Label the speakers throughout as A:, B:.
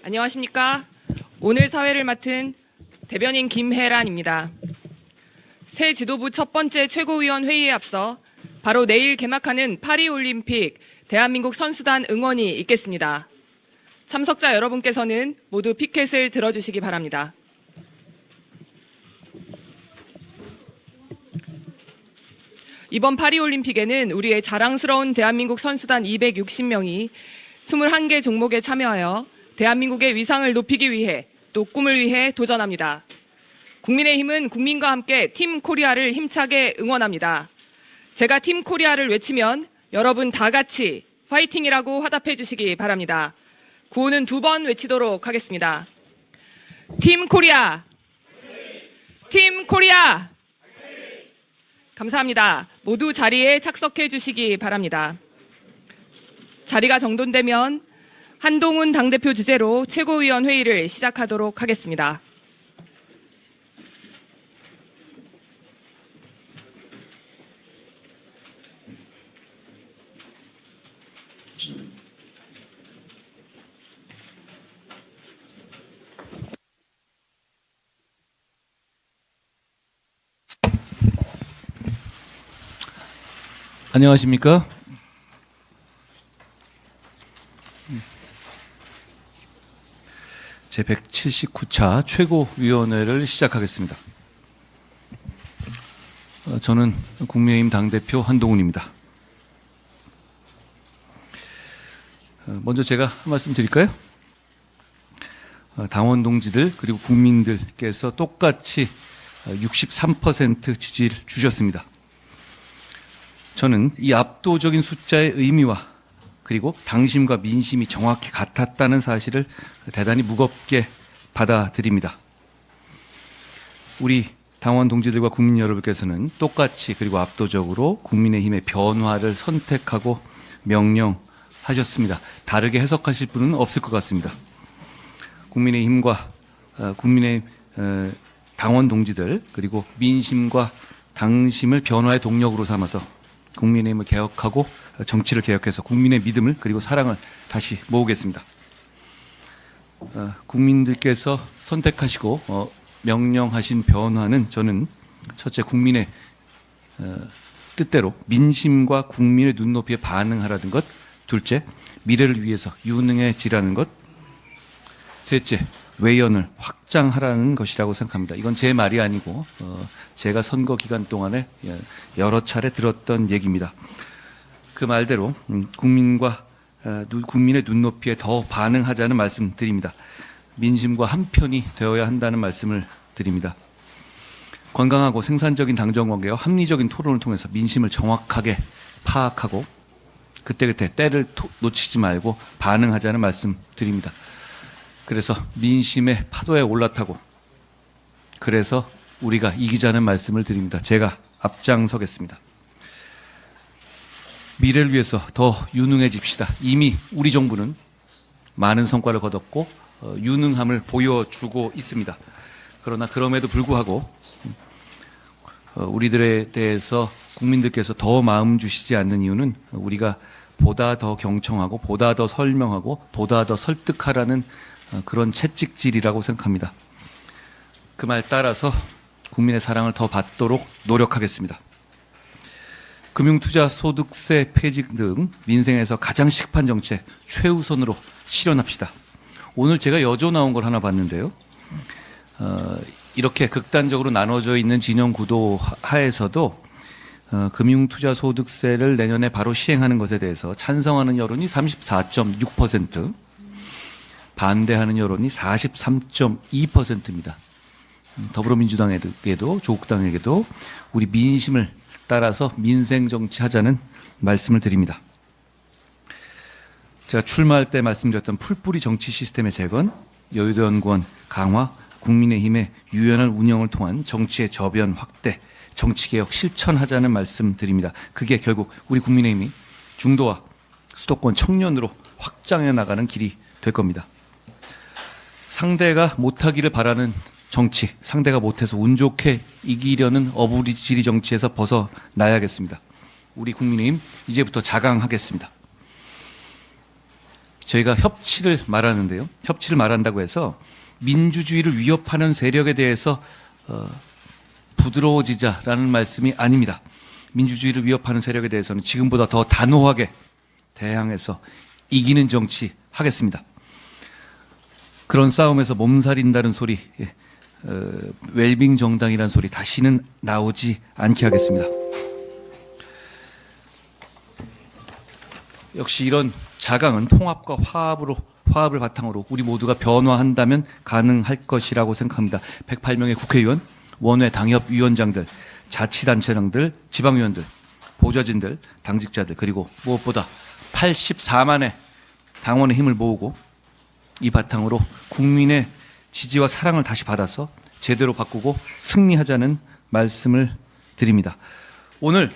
A: 안녕하십니까. 오늘 사회를 맡은 대변인 김혜란입니다. 새 지도부 첫 번째 최고위원 회의에 앞서 바로 내일 개막하는 파리올림픽 대한민국 선수단 응원이 있겠습니다. 참석자 여러분께서는 모두 피켓을 들어주시기 바랍니다. 이번 파리올림픽에는 우리의 자랑스러운 대한민국 선수단 260명이 21개 종목에 참여하여 대한민국의 위상을 높이기 위해 또 꿈을 위해 도전합니다. 국민의힘은 국민과 함께 팀 코리아를 힘차게 응원합니다. 제가 팀 코리아를 외치면 여러분 다 같이 파이팅이라고 화답해 주시기 바랍니다. 구호는 2번 외치도록 하겠습니다. 팀 코리아! 팀 코리아! 감사합니다. 모두 자리에 착석해 주시기 바랍니다. 자리가 정돈되면 한동훈 당대표 주재로 최고위원 회의를 시작하도록 하겠습니다.
B: 안녕하십니까? 제179차 최고위원회를 시작하겠습니다. 저는 국민의힘 당대표 한동훈입니다. 먼저 제가 한 말씀 드릴까요? 당원 동지들 그리고 국민들께서 똑같이 63% 지지를 주셨습니다. 저는 이 압도적인 숫자의 의미와 그리고 당심과 민심이 정확히 같았다는 사실을 대단히 무겁게 받아들입니다. 우리 당원 동지들과 국민 여러분께서는 똑같이 그리고 압도적으로 국민의힘의 변화를 선택하고 명령하셨습니다. 다르게 해석하실 분은 없을 것 같습니다. 국민의힘과 국민의 당원 동지들 그리고 민심과 당심을 변화의 동력으로 삼아서 국민의힘을 개혁하고 정치를 개혁해서 국민의 믿음을 그리고 사랑을 다시 모으겠습니다. 국민들께서 선택하시고 명령하신 변화는 저는 첫째 국민의 뜻대로 민심과 국민의 눈높이에 반응하라는 것, 둘째 미래를 위해서 유능해지라는 것, 셋째 외연을 확장하라는 것이라고 생각합니다. 이건 제 말이 아니고 제가 선거 기간 동안에 여러 차례 들었던 얘기입니다. 그 말대로 국민의 눈높이에 더 반응하자는 말씀 드립니다. 민심과 한편이 되어야 한다는 말씀을 드립니다. 건강하고 생산적인 당정관계와 합리적인 토론을 통해서 민심을 정확하게 파악하고 그때그때 때를 놓치지 말고 반응하자는 말씀 드립니다. 그래서 민심의 파도에 올라타고 그래서 우리가 이기자는 말씀을 드립니다. 제가 앞장서겠습니다. 미래를 위해서 더 유능해집시다. 이미 우리 정부는 많은 성과를 거뒀고 유능함을 보여주고 있습니다. 그러나 그럼에도 불구하고 우리들에 대해서 국민들께서 더 마음 주시지 않는 이유는 우리가 보다 더 경청하고 보다 더 설명하고 보다 더 설득하라는 그런 채찍질이라고 생각합니다. 그 말 따라서 국민의 사랑을 더 받도록 노력하겠습니다. 금융투자소득세 폐지 등 민생에서 가장 시급한 정책 최우선으로 실현합시다. 오늘 제가 여조 나온 걸 하나 봤는데요. 이렇게 극단적으로 나눠져 있는 진영 구도 하에서도 금융투자소득세를 내년에 바로 시행하는 것에 대해서 찬성하는 여론이 34.6%, 반대하는 여론이 43.2%입니다. 더불어민주당에게도 조국당에게도 우리 민심을 따라서 민생 정치하자는 말씀을 드립니다. 제가 출마할 때 말씀드렸던 풀뿌리 정치 시스템의 재건, 여의도 연구원 강화, 국민의힘의 유연한 운영을 통한 정치의 저변 확대, 정치개혁 실천하자는 말씀 드립니다. 그게 결국 우리 국민의힘이 중도와 수도권 청년으로 확장해 나가는 길이 될 겁니다. 상대가 못하기를 바라는 정치, 상대가 못해서 운 좋게 이기려는 어부지리 정치에서 벗어나야겠습니다. 우리 국민의힘 이제부터 자강하겠습니다. 저희가 협치를 말하는데요. 협치를 말한다고 해서 민주주의를 위협하는 세력에 대해서 부드러워지자라는 말씀이 아닙니다. 민주주의를 위협하는 세력에 대해서는 지금보다 더 단호하게 대항해서 이기는 정치 하겠습니다. 그런 싸움에서 몸살인다는 소리, 웰빙 정당이라는 소리 다시는 나오지 않게 하겠습니다. 역시 이런 자강은 통합과 화합을 바탕으로 우리 모두가 변화한다면 가능할 것이라고 생각합니다. 108명의 국회의원, 원외 당협위원장들, 자치단체장들, 지방위원들, 보좌진들, 당직자들, 그리고 무엇보다 84만의 당원의 힘을 모으고 이 바탕으로 국민의 지지와 사랑을 다시 받아서 제대로 바꾸고 승리하자는 말씀을 드립니다. 오늘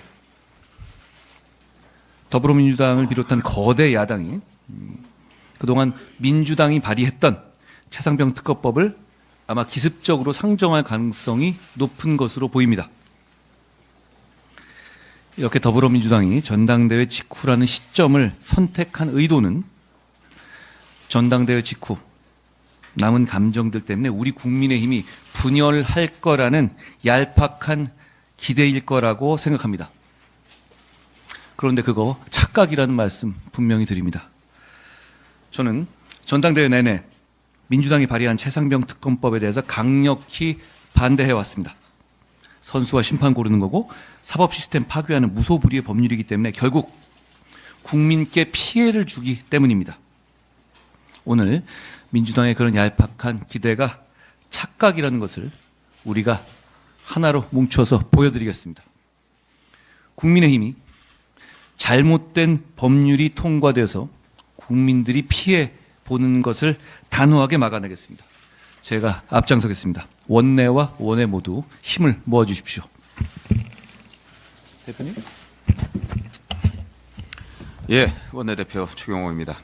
B: 더불어민주당을 비롯한 거대 야당이 그동안 민주당이 발의했던 최상병 특검법을 아마 기습적으로 상정할 가능성이 높은 것으로 보입니다. 이렇게 더불어민주당이 전당대회 직후라는 시점을 선택한 의도는 전당대회 직후 남은 감정들 때문에 우리 국민의힘이 분열할 거라는 얄팍한 기대일 거라고 생각합니다. 그런데 그거 착각이라는 말씀 분명히 드립니다. 저는 전당대회 내내 민주당이 발의한 최상병 특검법에 대해서 강력히 반대해왔습니다. 선수와 심판 고르는 거고 사법 시스템 파괴하는 무소불위의 법률이기 때문에 결국 국민께 피해를 주기 때문입니다. 오늘 민주당의 그런 얄팍한 기대가 착각이라는 것을 우리가 하나로 뭉쳐서 보여드리겠습니다. 국민의힘이 잘못된 법률이 통과돼서 국민들이 피해 보는 것을 단호하게 막아내겠습니다. 제가 앞장서겠습니다. 원내와 원외 모두 힘을 모아주십시오. 대표님?
C: 예, 원내대표 추경호입니다.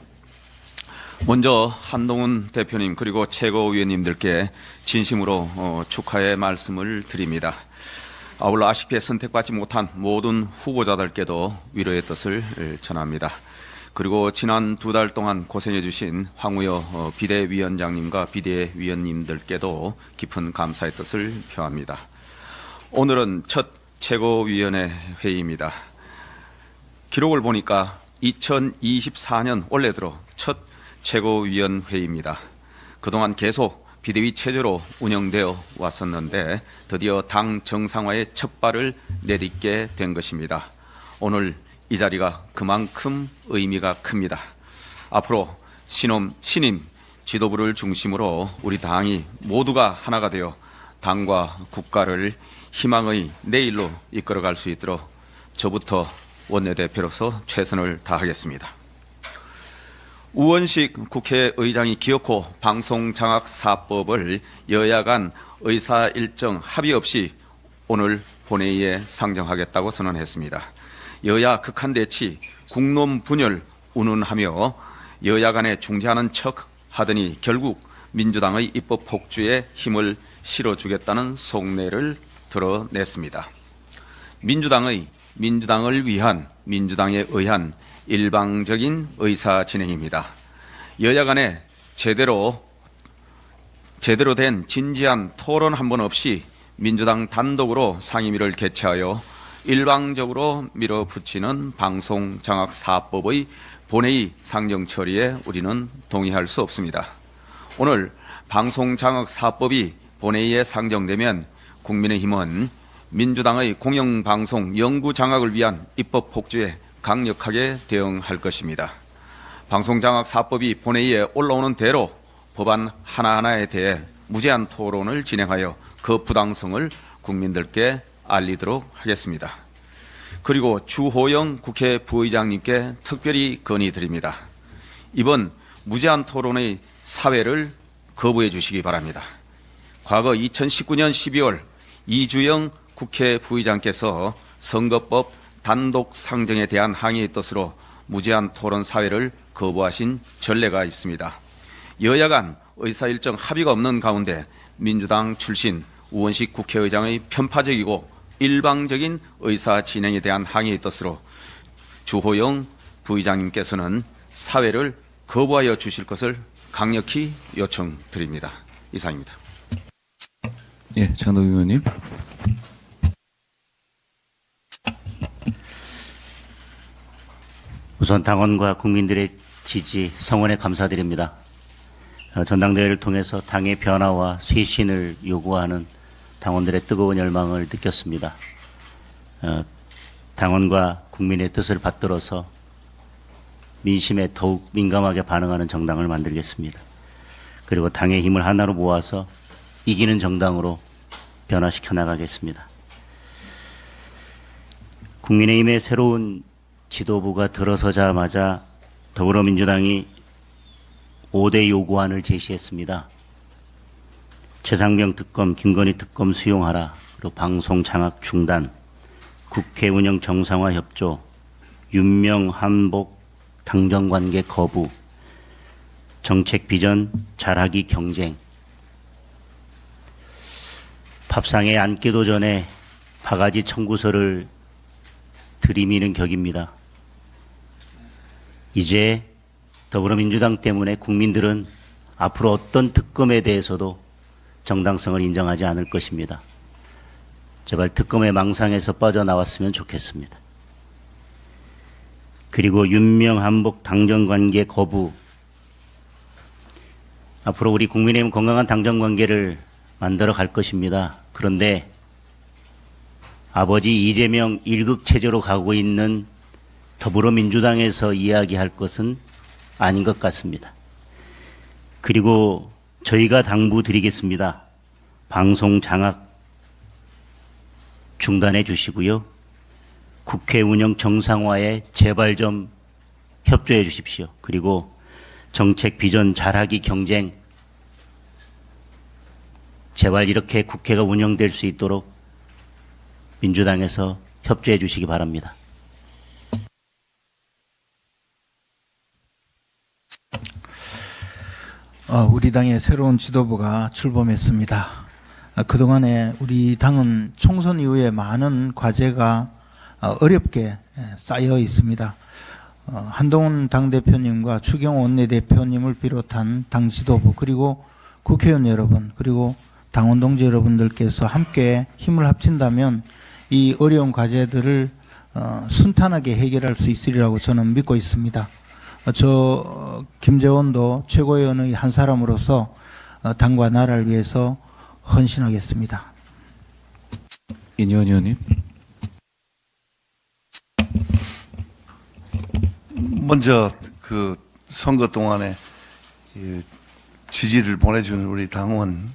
C: 먼저 한동훈 대표님 그리고 최고위원님들께 진심으로 축하의 말씀을 드립니다. 아울러 아쉽게 선택받지 못한 모든 후보자들께도 위로의 뜻을 전합니다. 그리고 지난 2달 동안 고생해 주신 황우여 비대위원장님과 비대위원님들께도 깊은 감사의 뜻을 표합니다. 오늘은 첫 최고위원회 회의입니다. 기록을 보니까 2024년 원래 들어 첫 최고위원 회의입니다. 그동안 계속 비대위 체제로 운영되어 왔었는데 드디어 당 정상화의 첫 발을 내딛게 된 것입니다. 오늘 이 자리가 그만큼 의미가 큽니다. 앞으로 신임 지도부를 중심으로 우리 당이 모두가 하나가 되어 당과 국가를 희망의 내일로 이끌어갈 수 있도록 저부터 원내대표로서 최선을 다하겠습니다. 우원식 국회의장이 기어코 방송장악사법을 여야 간 의사일정 합의 없이 오늘 본회의에 상정하겠다고 선언했습니다. 여야 극한대치, 국론 분열 운운하며 여야 간에 중재하는 척 하더니 결국 민주당의 입법 폭주에 힘을 실어주겠다는 속내를 드러냈습니다. 민주당을 위한 민주당에 의한 일방적인 의사 진행입니다. 여야 간에 제대로 된 진지한 토론 한 번 없이 민주당 단독으로 상임위를 개최하여 일방적으로 밀어붙이는 방송장악사법의 본회의 상정 처리에 우리는 동의할 수 없습니다. 오늘 방송장악사법이 본회의에 상정되면 국민의힘은 민주당의 공영방송 영구장악을 위한 입법 폭주에 강력하게 대응할 것입니다. 방송장악사법이 본회의에 올라오는 대로 법안 하나하나에 대해 무제한 토론을 진행하여 그 부당성을 국민들께 알리도록 하겠습니다. 그리고 주호영 국회 부의장님께 특별히 건의드립니다. 이번 무제한 토론의 사회를 거부해 주시기 바랍니다. 과거 2019년 12월 이주영 국회 부의장께서 선거법 단독 상정에 대한 항의의 뜻으로 무제한 토론 사회를 거부하신 전례가 있습니다. 여야 간 의사일정 합의가 없는 가운데 민주당 출신 우원식 국회의장의 편파적이고 일방적인 의사 진행에 대한 항의의 뜻으로 주호영 부의장님께서는 사회를 거부하여 주실 것을 강력히 요청드립니다. 이상입니다.
B: 예, 장덕 의원님.
D: 우선 당원과 국민들의 지지, 성원에 감사드립니다. 전당대회를 통해서 당의 변화와 쇄신을 요구하는 당원들의 뜨거운 열망을 느꼈습니다. 당원과 국민의 뜻을 받들어서 민심에 더욱 민감하게 반응하는 정당을 만들겠습니다. 그리고 당의 힘을 하나로 모아서 이기는 정당으로 변화시켜 나가겠습니다. 국민의힘의 새로운 지도부가 들어서자마자 더불어민주당이 5대 요구안을 제시했습니다. 최상병 특검, 김건희 특검 수용하라, 그리고 방송 장악 중단, 국회 운영 정상화 협조, 윤명 한복 당정관계 거부, 정책 비전 잘하기 경쟁. 밥상에 앉기도 전에 바가지 청구서를 들이미는 격입니다. 이제 더불어민주당 때문에 국민들은 앞으로 어떤 특검에 대해서도 정당성을 인정하지 않을 것입니다. 제발 특검의 망상에서 빠져나왔으면 좋겠습니다. 그리고 윤명 한복 당정관계 거부. 앞으로 우리 국민의힘 건강한 당정관계를 만들어 갈 것입니다. 그런데 아버지 이재명 일극체제로 가고 있는 더불어민주당에서 이야기할 것은 아닌 것 같습니다. 그리고 저희가 당부드리겠습니다. 방송 장악 중단해 주시고요. 국회 운영 정상화에 제발 좀 협조해 주십시오. 그리고 정책 비전 잘하기 경쟁, 제발 이렇게 국회가 운영될 수 있도록 민주당에서 협조해 주시기 바랍니다.
E: 우리 당의 새로운 지도부가 출범했습니다. 그동안에 우리 당은 총선 이후에 많은 과제가 어렵게 쌓여 있습니다. 한동훈 당대표님과 추경호 원내대표님을 비롯한 당 지도부, 그리고 국회의원 여러분, 그리고 당원 동지 여러분들께서 함께 힘을 합친다면 이 어려운 과제들을 순탄하게 해결할 수 있으리라고 저는 믿고 있습니다. 저 김재원도 최고위원의 한 사람으로서 당과 나라를 위해서 헌신하겠습니다.
B: 인현 의원님.
F: 먼저 그 선거 동안에 지지를 보내주는 우리 당원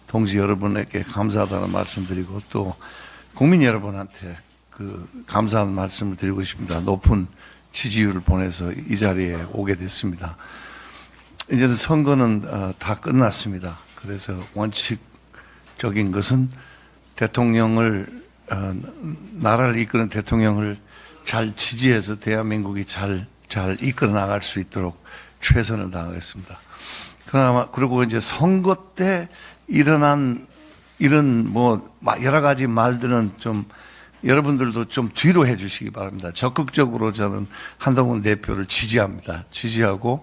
F: 동지 여러분에게 감사하다는 말씀드리고, 또 국민 여러분한테 그 감사하는 말씀을 드리고 싶습니다. 높은 지지율을 보내서 이 자리에 오게 됐습니다. 이제 선거는 다 끝났습니다. 그래서 원칙적인 것은 대통령을 나라를 이끄는 대통령을 잘 지지해서 대한민국이 잘 이끌어 나갈 수 있도록 최선을 다하겠습니다. 그리고 이제 선거 때 일어난 이런 여러 가지 말들은 좀 여러분들도 좀 뒤로 해 주시기 바랍니다. 적극적으로 저는 한동훈 대표를 지지합니다. 지지하고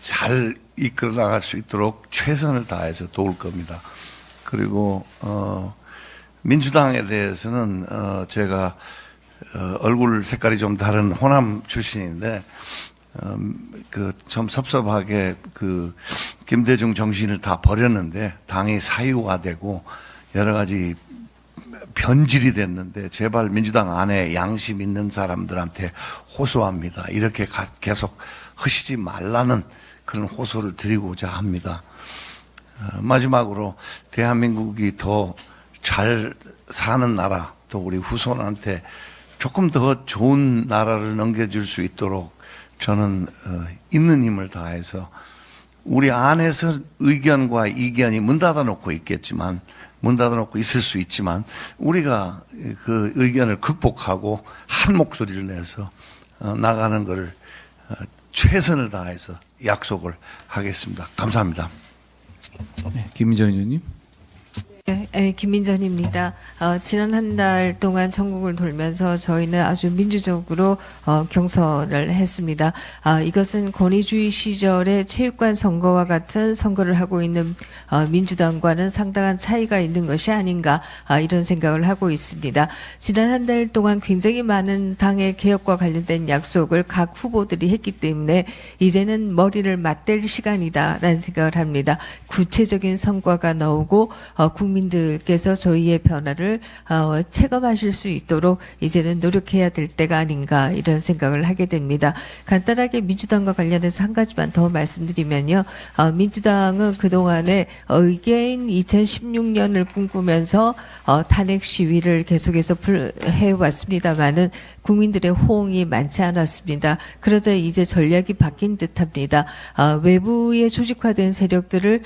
F: 잘 이끌어 나갈 수 있도록 최선을 다해서 도울 겁니다. 그리고 민주당에 대해서는 제가 얼굴 색깔이 좀 다른 호남 출신인데 좀 섭섭하게 김대중 정신을 다 버렸는데 당이 사유화되고 여러 가지 변질이 됐는데, 제발 민주당 안에 양심 있는 사람들한테 호소합니다. 이렇게 계속 하시지 말라는 그런 호소를 드리고자 합니다. 마지막으로 대한민국이 더 잘 사는 나라, 또 우리 후손한테 조금 더 좋은 나라를 넘겨줄 수 있도록 저는 있는 힘을 다해서 우리 안에서 의견과 이견이 문 닫아놓고 있겠지만, 문 닫아놓고 있을 수 있지만, 우리가 그 의견을 극복하고 한 목소리를 내서 나가는 것을 최선을 다해서 약속을 하겠습니다. 감사합니다.
B: 네, 김민정 의원님.
G: 네, 네, 김민전입니다. 지난 한 달 동안 전국을 돌면서 저희는 아주 민주적으로 경선을 했습니다. 이것은 권위주의 시절의 체육관 선거와 같은 선거를 하고 있는 민주당과는 상당한 차이가 있는 것이 아닌가 이런 생각을 하고 있습니다. 지난 한 달 동안 굉장히 많은 당의 개혁과 관련된 약속을 각 후보들이 했기 때문에 이제는 머리를 맞댈 시간이다라는 생각을 합니다. 구체적인 성과가 나오고 국민들께서 저희의 변화를 체감하실 수 있도록 이제는 노력해야 될 때가 아닌가 이런 생각을 하게 됩니다. 간단하게 민주당과 관련해서 한 가지만 더 말씀드리면요. 민주당은 그동안에 의계인 2016년을 꿈꾸면서 탄핵 시위를 계속해서 해왔습니다만은 국민들의 호응이 많지 않았습니다. 그러자 이제 전략이 바뀐 듯합니다. 외부에 조직화된 세력들을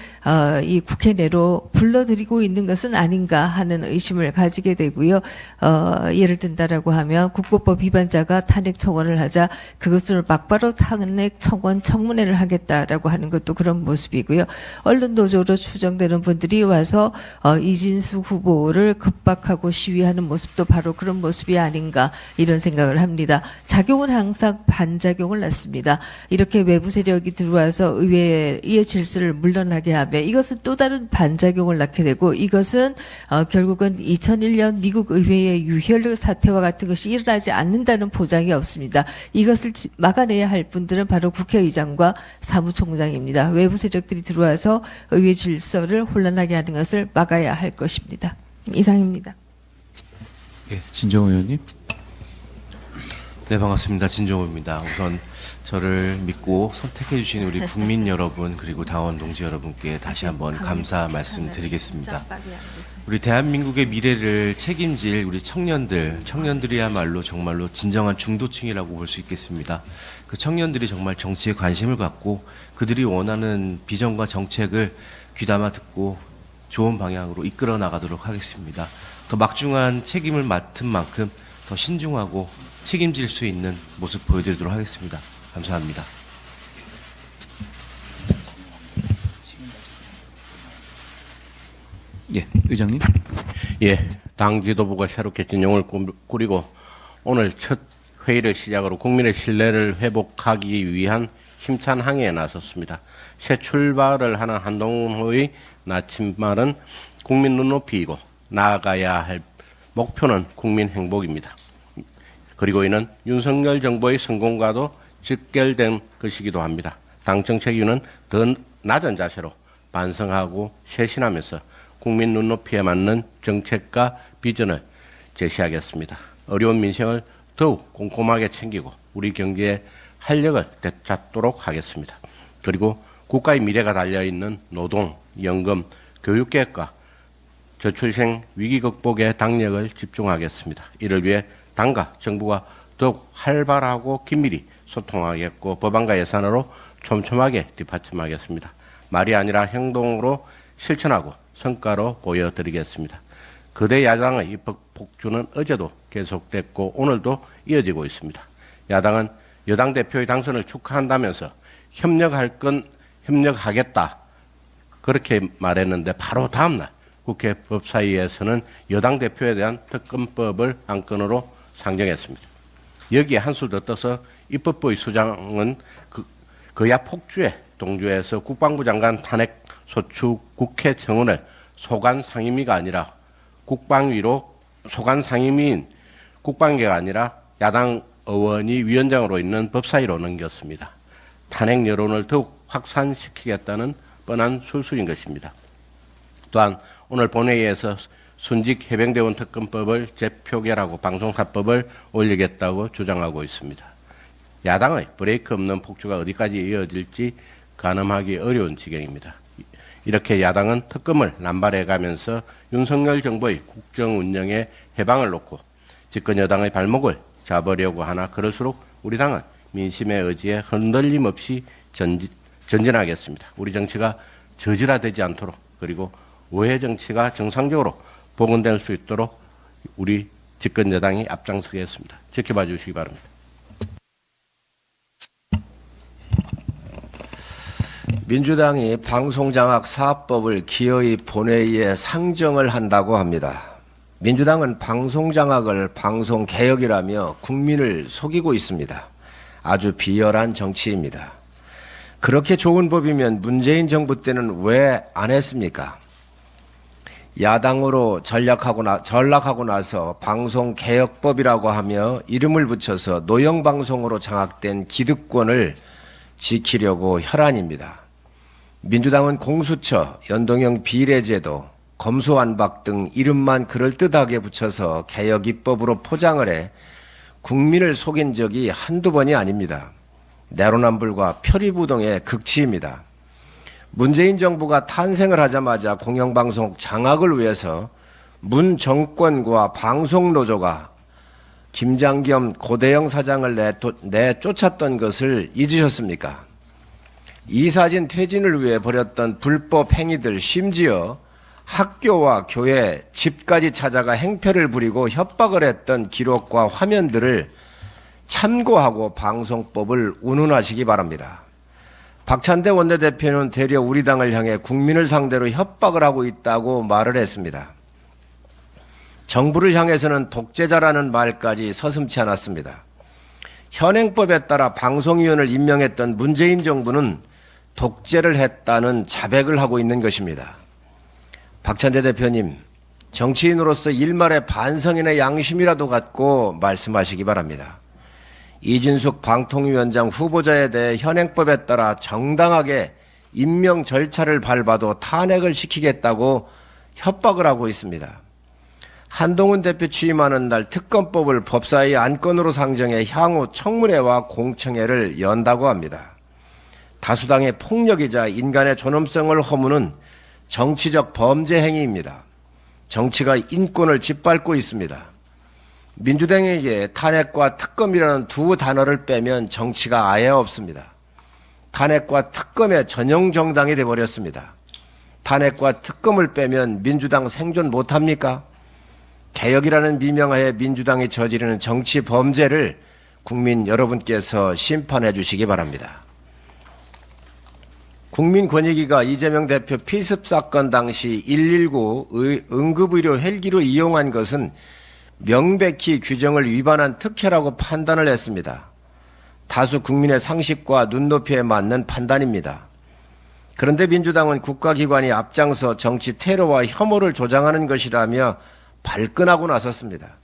G: 이 국회 내로 불러들이고 있는 것은 아닌가 하는 의심을 가지게 되고요. 예를 든다라고 하면 국고법 위반자가 탄핵 청원을 하자 그것을 막바로 탄핵 청원 청문회를 하겠다라고 하는 것도 그런 모습이고요. 언론 노조로 추정되는 분들이 와서 이진수 후보를 급박하고 시위하는 모습도 바로 그런 모습이 아닌가 이런 생각을 합니다. 작용은 항상 반작용을 낳습니다. 이렇게 외부 세력이 들어와서 의회의 질서를 물러나게 하며 이것은 또 다른 반작용을 낳게 되고 이것은 결국은 2001년 미국 의회의 유혈 사태와 같은 것이 일어나지 않는다는 보장이 없습니다. 이것을 막아내야 할 분들은 바로 국회의장과 사무총장입니다. 외부 세력들이 들어와서 의회 질서를 혼란하게 하는 것을 막아야 할 것입니다. 이상입니다.
B: 예, 진정호 의원님.
H: 네, 반갑습니다. 진종호입니다. 우선 저를 믿고 선택해 주신 우리 국민 여러분 그리고 당원 동지 여러분께 다시 한번 감사 말씀드리겠습니다. 우리 대한민국의 미래를 책임질 우리 청년들이야말로 정말로 진정한 중도층이라고 볼 수 있겠습니다. 그 청년들이 정말 정치에 관심을 갖고 그들이 원하는 비전과 정책을 귀담아 듣고 좋은 방향으로 이끌어 나가도록 하겠습니다. 더 막중한 책임을 맡은 만큼 더 신중하고 책임질 수 있는 모습 보여드리도록 하겠습니다. 감사합니다.
B: 예, 의장님.
I: 예, 당 지도부가 새롭게 진영을 꾸리고 오늘 첫 회의를 시작으로 국민의 신뢰를 회복하기 위한 힘찬 항해에 나섰습니다. 새 출발을 하는 한동훈 후보의 나침말은 국민 눈높이이고 나아가야 할 목표는 국민 행복입니다. 그리고 이는 윤석열 정부의 성공과도 직결된 것이기도 합니다. 당 정책 이유는 더 낮은 자세로 반성하고 쇄신하면서 국민 눈높이에 맞는 정책과 비전을 제시하겠습니다. 어려운 민생을 더욱 꼼꼼하게 챙기고 우리 경제에 활력을 되찾도록 하겠습니다. 그리고 국가의 미래가 달려있는 노동, 연금, 교육계획과 저출생 위기 극복에 당력을 집중하겠습니다. 이를 위해 당과 정부가 더욱 활발하고 긴밀히 소통하겠고 법안과 예산으로 촘촘하게 뒷받침하겠습니다. 말이 아니라 행동으로 실천하고 성과로 보여드리겠습니다. 거대 야당의 입법 폭주는 어제도 계속됐고 오늘도 이어지고 있습니다. 야당은 여당 대표의 당선을 축하한다면서 협력할 건 협력하겠다 그렇게 말했는데 바로 다음날 국회 법사위에서는 여당 대표에 대한 특검법을 안건으로 상정했습니다. 여기에 한술 더 떠서 입법부의 수장은 그야 폭주에 동조해서 국방부 장관 탄핵 소추 국회 청원을 소관 상임위가 아니라 국방위로 소관 상임위인 국방계가 아니라 야당 의원이 위원장으로 있는 법사위로 넘겼습니다. 탄핵 여론을 더욱 확산시키겠다는 뻔한 술수인 것입니다. 또한 오늘 본회의에서 순직 해병대원 특검법을 재표결하고 방송사법을 올리겠다고 주장하고 있습니다. 야당의 브레이크 없는 폭주가 어디까지 이어질지 가늠하기 어려운 지경입니다. 이렇게 야당은 특검을 남발해가면서 윤석열 정부의 국정 운영에 해방을 놓고 집권 여당의 발목을 잡으려고 하나 그럴수록 우리 당은 민심의 의지에 흔들림 없이 전진하겠습니다. 우리 정치가 저질화되지 않도록 그리고 오해 정치가 정상적으로 복원될 수 있도록 우리 집권 여당이 앞장서겠습니다. 지켜봐 주시기 바랍니다.
J: 민주당이 방송장악 사업법을 기어이 본회의에 상정을 한다고 합니다. 민주당은 방송장악을 방송개혁이라며 국민을 속이고 있습니다. 아주 비열한 정치입니다. 그렇게 좋은 법이면 문재인 정부 때는 왜 안 했습니까? 야당으로 전락하고 나서 방송개혁법이라고 하며 이름을 붙여서 노영방송으로 장악된 기득권을 지키려고 혈안입니다. 민주당은 공수처, 연동형 비례제도, 검수완박 등 이름만 그럴듯하게 붙여서 개혁 입법으로 포장을 해 국민을 속인 적이 한두 번이 아닙니다. 내로남불과 표리부동의 극치입니다. 문재인 정부가 탄생을 하자마자 공영방송 장악을 위해서 문 정권과 방송노조가 김장겸 고대영 사장을 내쫓았던 것을 잊으셨습니까? 이사진 퇴진을 위해 벌였던 불법 행위들, 심지어 학교와 교회, 집까지 찾아가 행패를 부리고 협박을 했던 기록과 화면들을 참고하고 방송법을 운운하시기 바랍니다. 박찬대 원내대표는 되려 우리 당을 향해 국민을 상대로 협박을 하고 있다고 말을 했습니다. 정부를 향해서는 독재자라는 말까지 서슴지 않았습니다. 현행법에 따라 방송위원을 임명했던 문재인 정부는 독재를 했다는 자백을 하고 있는 것입니다. 박찬대 대표님, 정치인으로서 일말의 반성이나 양심이라도 갖고 말씀하시기 바랍니다. 이진숙 방통위원장 후보자에 대해 현행법에 따라 정당하게 임명 절차를 밟아도 탄핵을 시키겠다고 협박을 하고 있습니다. 한동훈 대표 취임하는 날 특검법을 법사위 안건으로 상정해 향후 청문회와 공청회를 연다고 합니다. 다수당의 폭력이자 인간의 존엄성을 허무는 정치적 범죄 행위입니다. 정치가 인권을 짓밟고 있습니다. 민주당에게 탄핵과 특검이라는 두 단어를 빼면 정치가 아예 없습니다. 탄핵과 특검의 전용 정당이 되어버렸습니다. 탄핵과 특검을 빼면 민주당 생존 못합니까? 개혁이라는 미명하에 민주당이 저지르는 정치 범죄를 국민 여러분께서 심판해 주시기 바랍니다. 국민권익위가 이재명 대표 피습 사건 당시 119 응급의료 헬기로 이용한 것은 명백히 규정을 위반한 특혜라고 판단을 했습니다. 다수 국민의 상식과 눈높이에 맞는 판단입니다. 그런데 민주당은 국가기관이 앞장서 정치 테러와 혐오를 조장하는 것이라며 발끈하고 나섰습니다.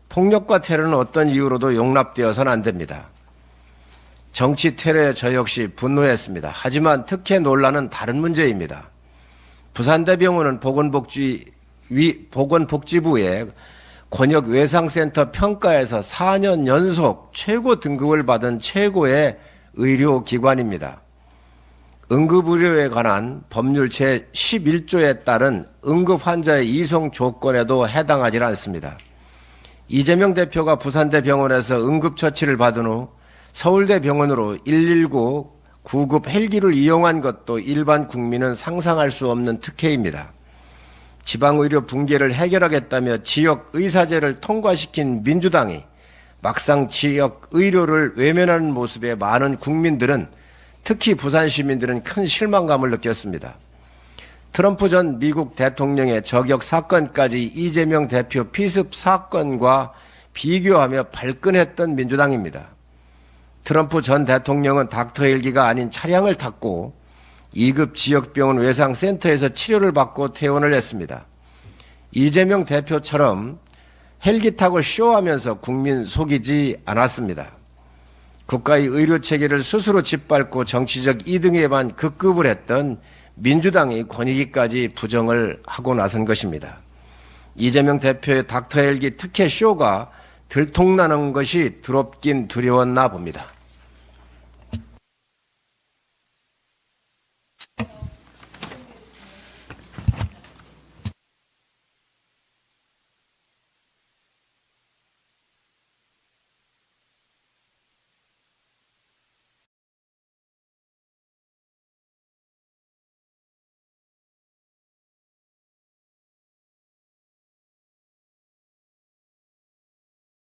J: 폭력과 테러는 어떤 이유로도 용납되어서는 안 됩니다. 정치 테러에 저 역시 분노했습니다. 하지만 특혜 논란은 다른 문제입니다. 부산대병원은 보건복지부의 권역외상센터 평가에서 4년 연속 최고 등급을 받은 최고의 의료기관입니다. 응급의료에 관한 법률 제11조에 따른 응급환자의 이송 조건에도 해당하지 않습니다. 이재명 대표가 부산대병원에서 응급처치를 받은 후 서울대병원으로 119 구급 헬기를 이용한 것도 일반 국민은 상상할 수 없는 특혜입니다. 지방의료 붕괴를 해결하겠다며 지역의사제를 통과시킨 민주당이 막상 지역의료를 외면하는 모습에 많은 국민들은, 특히 부산 시민들은 큰 실망감을 느꼈습니다. 트럼프 전 미국 대통령의 저격 사건까지 이재명 대표 피습 사건과 비교하며 발끈했던 민주당입니다. 트럼프 전 대통령은 닥터 헬기가 아닌 차량을 탔고 2급 지역병원 외상센터에서 치료를 받고 퇴원을 했습니다. 이재명 대표처럼 헬기 타고 쇼하면서 국민 속이지 않았습니다. 국가의 의료체계를 스스로 짓밟고 정치적 이득에만 급급을 했던 민주당이 권익위까지 부정을 하고 나선 것입니다. 이재명 대표의 닥터 헬기 특혜 쇼가 들통나는 것이 두렵긴 두려웠나 봅니다.